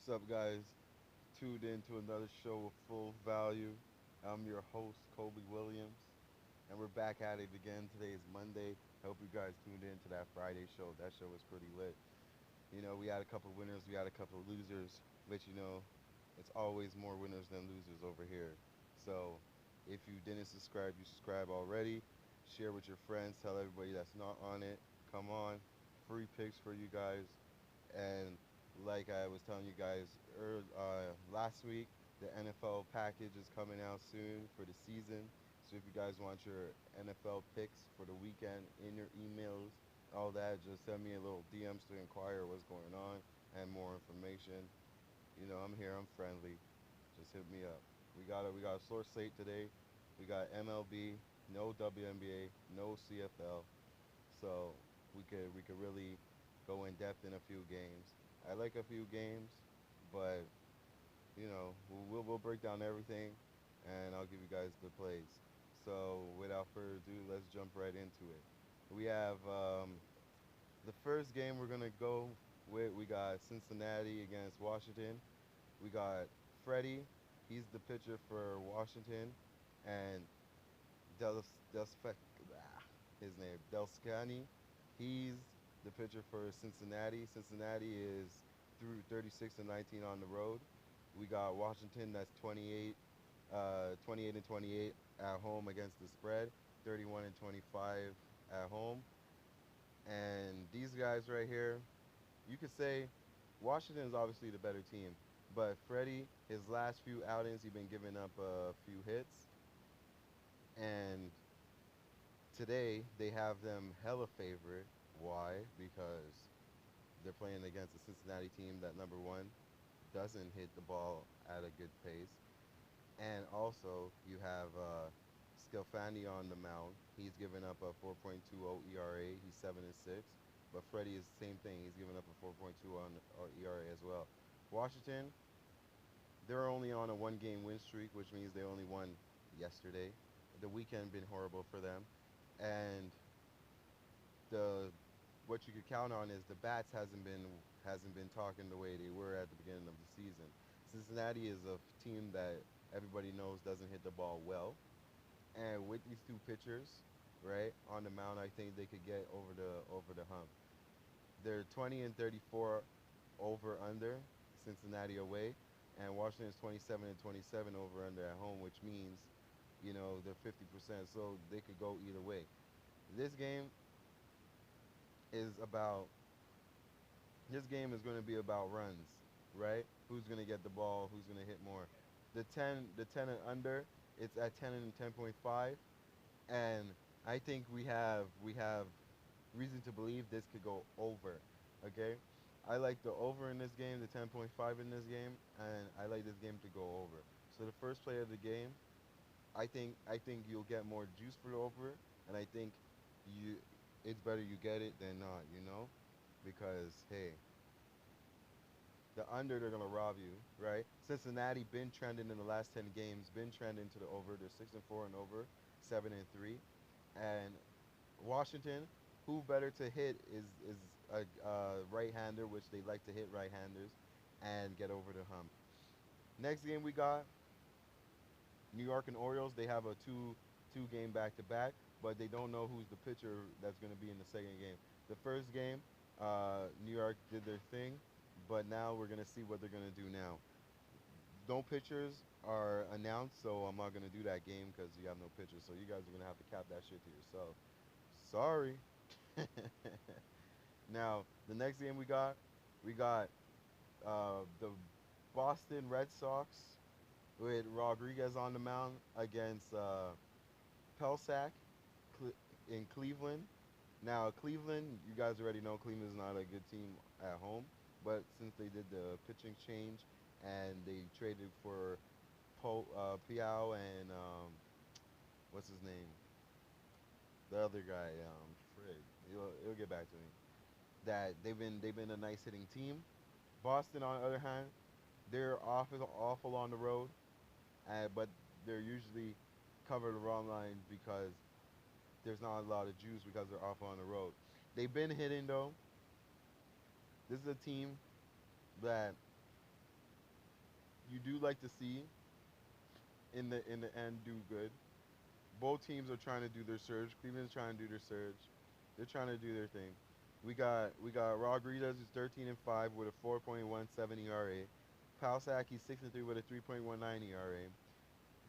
What's up, guys? Tuned in to another show of Full Value. I'm your host, Kobe Williams, and we're back at it again. Today is Monday. I hope you guys tuned in to that Friday show. That show was pretty lit. We had a couple winners, we had a couple losers, but it's always more winners than losers over here. So if you didn't subscribe, you subscribe already. Share with your friends. Tell everybody that's not on it. Come on. Free picks for you guys. And like I was telling you guys last week, the NFL package is coming out soon for the season. So if you guys want your NFL picks for the weekend in your emails, all that, just send me a little DMs to inquire what's going on and more information. I'm here. I'm friendly. Just hit me up. We got a source slate today. We got MLB, no WNBA, no CFL. So we could really go in depth in a few games. I like a few games, but we'll break down everything, and I'll give you guys the plays. So without further ado, let's jump right into it. We have the first game we're gonna go with. We got Cincinnati against Washington. We got Freddie. He's the pitcher for Washington, and Del Delspec, his name Delscani. He's the pitcher for Cincinnati. Cincinnati is through 36 and 19 on the road. We got Washington that's 28 and 28 at home against the spread, 31 and 25 at home. And these guys right here, you could say Washington is obviously the better team, but Freddie, his last few outings, he's been giving up a few hits, and today they have them hella favorite. Why? Because they're playing against a Cincinnati team that number one doesn't hit the ball at a good pace, and also you have Scalfani on the mound. He's given up a 4.20 ERA. He's 7-6, but Freddie is the same thing. He's given up a 4.20 on ERA as well. Washington, they're only on a one-game win streak, which means they only won yesterday. The weekend been horrible for them, and the what you could count on is the bats hasn't been talking the way they were at the beginning of the season. Cincinnati is a team that everybody knows doesn't hit the ball well, and with these two pitchers, right on the mound, I think they could get over the hump. They're 20 and 34 over under Cincinnati away, and Washington is 27 and 27 over under at home, which means they're 50%, so they could go either way. This game is about this game is going to be about runs, right? Who's going to get the ball? Who's going to hit more? The ten and under, it's at 10 and 10.5, and I think we have reason to believe this could go over. Okay, I like the over in this game, the 10.5 in this game, and I like this game to go over. So the first play of the game, I think you'll get more juice for the over, and I think you it's better you get it than not, because hey, the under they're gonna rob you, right? Cincinnati been trending in the last 10 games, been trending to the over. They're 6-4 and over, 7-3, and Washington, who better to hit is a right-hander, which they like to hit right-handers, and get over the hump. Next game we got New York and Orioles. They have a two game back to back, but they don't know who's the pitcher that's going to be in the second game. The first game, New York did their thing, but now we're going to see what they're going to do now. No pitchers are announced, so I'm not going to do that game because you have no pitchers. So you guys are going to have to cap that shit to yourself. Sorry. Now, the next game we got the Boston Red Sox with Rodriguez on the mound against Pelsack in Cleveland. Now, Cleveland, you guys already know Cleveland is not a good team at home, but since they did the pitching change and they traded for Piao and what's his name, the other guy, Frig, he'll get back to me. That they've been a nice hitting team. Boston, on the other hand, they're awful on the road, but they're usually cover the wrong line because there's not a lot of juice because they're awful on the road. They've been hitting though. This is a team that you do like to see in the end do good. Both teams are trying to do their surge. Cleveland's trying to do their surge. They're trying to do their thing. We got Rodriguez who's 13-5 with a 4.17 ERA. Palsaki 6-3 with a 3.19 ERA.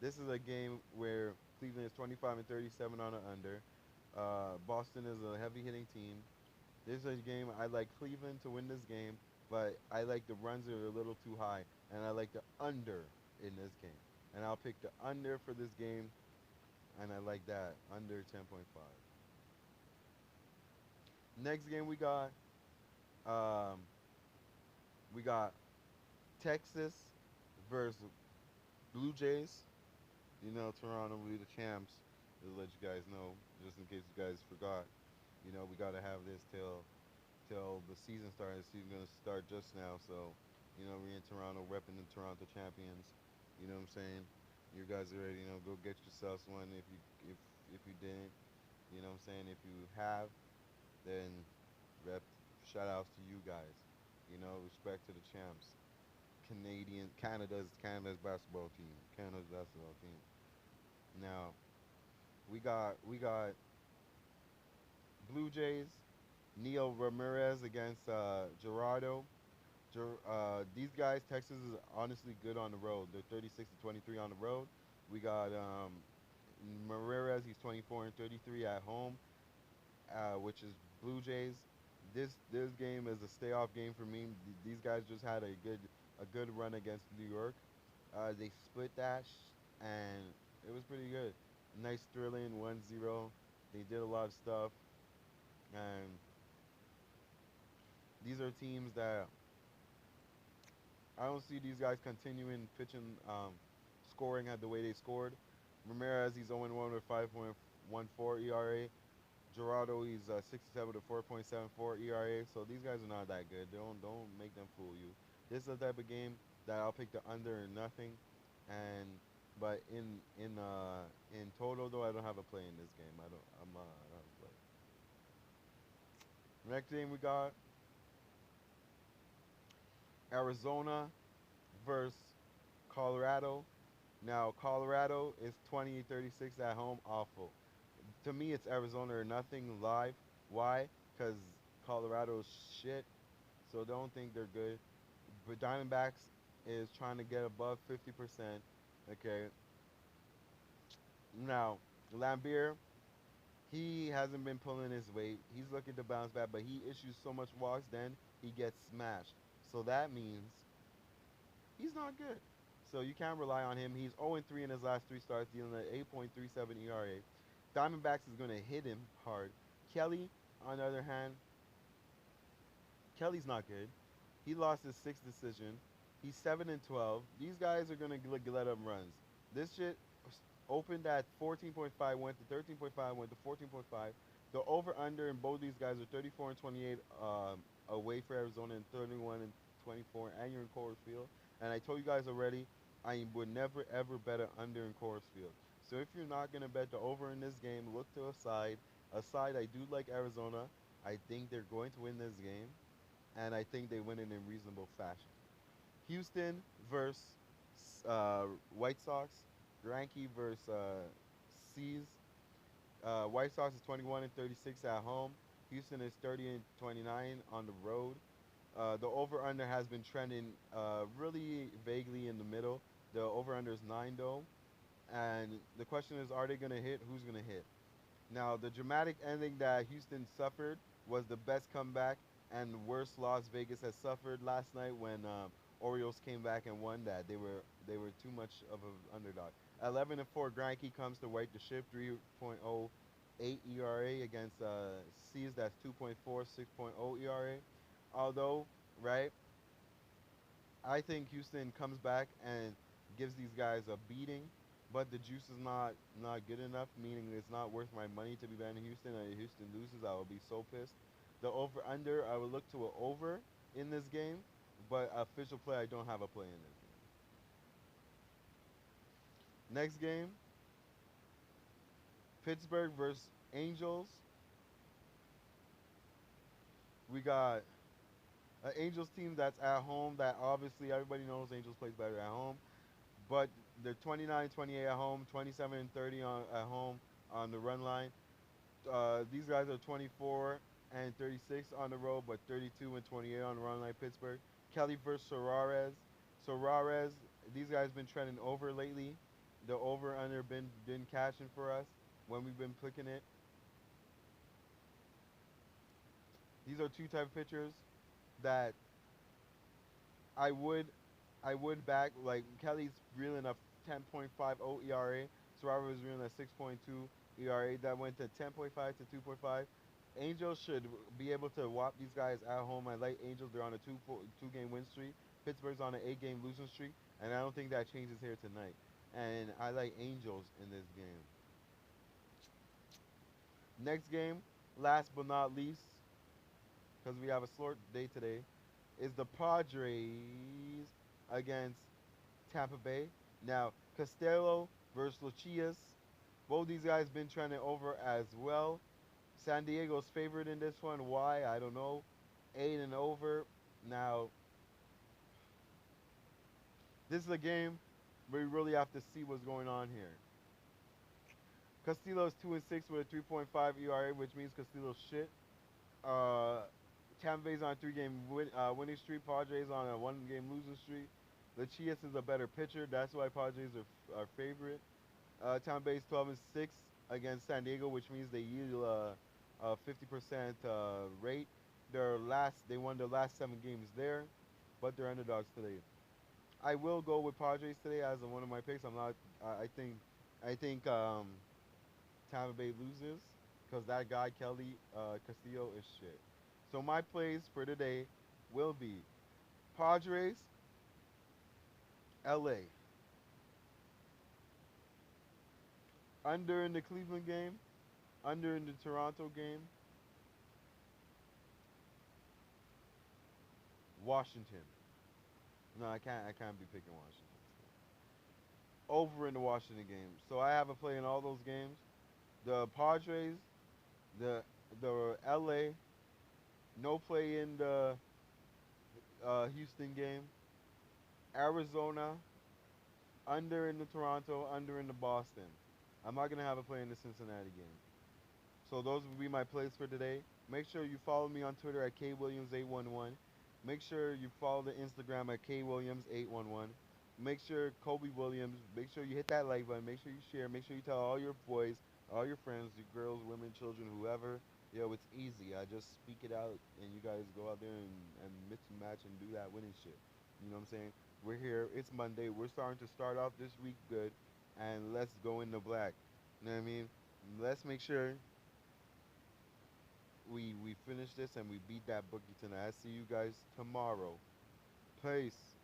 This is a game where Cleveland is 25-37 on the under. Boston is a heavy hitting team. This is a game I like Cleveland to win this game, but I like the runs are a little too high, and I like the under in this game. And I'll pick the under for this game, and I like that under 10.5. Next game um, we got Texas versus Blue Jays. You know, Toronto will be the champs. Just to let you guys know, just in case you guys forgot. You know, we gotta have this till the season starts. The season's gonna start just now, so you know we're in Toronto, repping the Toronto champions. You know what I'm saying? You guys are ready. You know, go get yourselves one if you didn't. You know what I'm saying? If you have, then rep. Shout outs to you guys. You know, respect to the champs. Canada's basketball team. Canada's basketball team. Now we got Blue Jays. Neil Ramirez against Gerardo. These guys, Texas is honestly good on the road. They're 36-23 on the road. We got Ramirez. He's 24-33 at home, which is Blue Jays. This game is a stay off game for me. These guys just had a good run against New York. They split that, and it was pretty good. Nice thrilling 1-0. They did a lot of stuff, and these are teams that I don't see these guys continuing pitching, scoring at the way they scored. Ramirez, he's 0-1 with 5.14 ERA. Gerardo, he's 67 with a 4.74 ERA. So these guys are not that good. Don't make them fool you. This is the type of game that I'll pick the under and nothing. And but in total though, I don't have a play in this game. I don't have a play. Next game we got Arizona versus Colorado. Now Colorado is 20-36 at home, awful. To me, it's Arizona or nothing live. Why? Because Colorado's shit, so don't think they're good. But Diamondbacks is trying to get above 50%. Okay. Now Lambeer, he hasn't been pulling his weight. He's looking to bounce back, but he issues so much walks, then he gets smashed. So that means he's not good. So you can't rely on him. He's 0-3 in his last three starts, dealing at 8.37 ERA. Diamondbacks is going to hit him hard. Kelly, on the other hand, Kelly's not good. He lost his sixth decision. He's 7-12. These guys are going to let him runs. This shit opened at 14.5, went to 13.5, went to 14.5. The over/under in both these guys are 34-28 away for Arizona and 31-24, and you're in Coors Field. And I told you guys already, I would never ever bet an under in Coors Field. So if you're not gonna bet the over in this game, look to a side. A side I do like Arizona. I think they're going to win this game, and I think they win it in reasonable fashion. Houston versus White Sox. Greinke versus C's. White Sox is 21-36 at home. Houston is 30-29 on the road. The over/under has been trending really vaguely in the middle. The over/under is 9 though, and the question is, are they going to hit? Who's going to hit? Now, the dramatic ending that Houston suffered was the best comeback and the worst loss Vegas has suffered last night when Orioles came back and won that. They were too much of an underdog. 11-4 Greinke comes to right the ship. 3.08 ERA against C's. That's 2.4, 6.0 ERA. Although, right, I think Houston comes back and gives these guys a beating, but the juice is not good enough, meaning it's not worth my money to be betting Houston. And if Houston loses, I will be so pissed. The over/under, I would look to an over in this game, but official play, I don't have a play in this game. Next game, Pittsburgh versus Angels. We got An Angels team that's at home. That obviously everybody knows Angels plays better at home. But they're 29-28 at home, 27-30 at home on the run line. These guys are 24 and 36 on the road, but 32 and 28 on the run line. Pittsburgh. Kelly versus Suarez. Suarez. These guys been trending over lately. The over under been catching for us when we've been picking it. These are two type of pitchers that I would I would back. Like Kelly's reeling a 10.50 ERA. Suarez was reeling a 6.2 ERA. That went to 10.5 to 2.5. Angels should be able to whop these guys at home. I like Angels. They're on a two game win streak. Pittsburgh's on an 8 game losing streak, and I don't think that changes here tonight. And I like Angels in this game. Next game, last but not least, because we have a short day today, is the Padres against Tampa Bay. Now, Costello versus Lucias. Both these guys been trending over as well. San Diego's favorite in this one. Why? I don't know. 8 and over. Now, this is a game where we really have to see what's going on here. Castillo's 2-6 with a 3.5 ERA, which means Castillo's shit. Uh, Tampa Bay's on a winning streak. Padres on a 1 game losing streak. Lucias is a better pitcher. That's why Padres are favorite. Tampa Bay's 12-6 against San Diego, which means they yield a 50% rate. They won their last 7 games there, but they're underdogs today. I will go with Padres today as one of my picks. I'm not. I think Tampa Bay loses because that guy Kelly Castillo is shit. So my plays for today will be Padres, LA, under in the Cleveland game, under in the Toronto game, Washington. No, I can't be picking Washington. Over in the Washington game. So I have a play in all those games. The Padres, the LA, no play in the Houston game. Arizona, under in the Toronto, under in the Boston. I'm not gonna have a play in the Cincinnati game. So those will be my plays for today. Make sure you follow me on Twitter at kwilliams811. Make sure you follow the Instagram at kwilliams811. Make sure Kobe Williams. Make sure you hit that like button. Make sure you share. Make sure you tell all your boys, all your friends, your girls, women, children, whoever. Yo, it's easy. I just speak it out, and you guys go out there and mix and match and do that winning shit. You know what I'm saying? We're here. It's Monday. We're starting to start off this week good, and let's go into black. You know what I mean? Let's make sure we finish this and we beat that bookie tonight. I see you guys tomorrow. Peace.